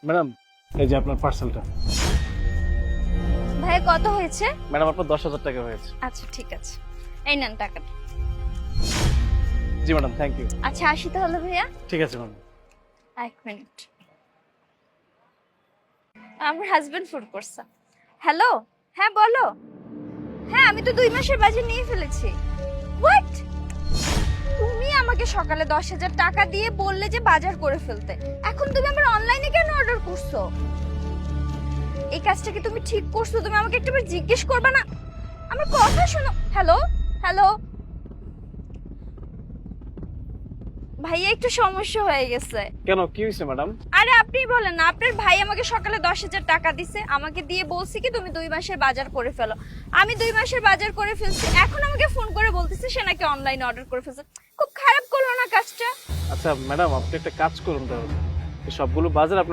Madam এই যে আপনার পার্সেলটা। ভাই কত হয়েছে? ম্যাডাম আপনার 10,000 টাকা হয়েছে। আচ্ছা ঠিক আছে, এই নেন টাকাটা। জি ম্যাডাম, থ্যাংক ইউ। আচ্ছা আসি তাহলে ভাইয়া। ঠিক আছে ম্যাডাম। এক মিনিট, আমার হাজবেন্ড ফোন করছে। হ্যালো, হ্যাঁ বলো। হ্যাঁ আমি তো 2 মাসের বাজার নিয়ে ফেলেছি। হোয়াট? তুমি আমাকে সকালে 10,000 টাকা দিয়ে বললে যে বাজার করে ফেলতে, এখন তুমি আমার অনলাইনে কেন অর্ডার করছো? এই কাজটা কি তুমি ঠিক করছো? তুমি আমাকে একটাবার জিজ্ঞেস করবে না? আমার কথা শোনো। হ্যালো হ্যালো ভাইয়া, একটু সমস্যা হয়ে গেছে। কেন, কি হয়েছে ম্যাডাম? আরে আপনি বলেন না, আপনার ভাই আমাকে সকালে 10,000 টাকা দিছে, আমাকে দিয়ে বলছে কি তুমি 2 মাসের বাজার করে ফেলো। আমি 2 মাসের বাজার করে ফেলছি, এখন আমাকে ফোন করে বলতেছে সে নাকি অনলাইনে অর্ডার করে ফেলছে। খুব খারাপ করলো না কাজটা? আচ্ছা ম্যাডাম, আপনি একটা কাজ করুন তাহলে, এই সবগুলো বাজার আপনি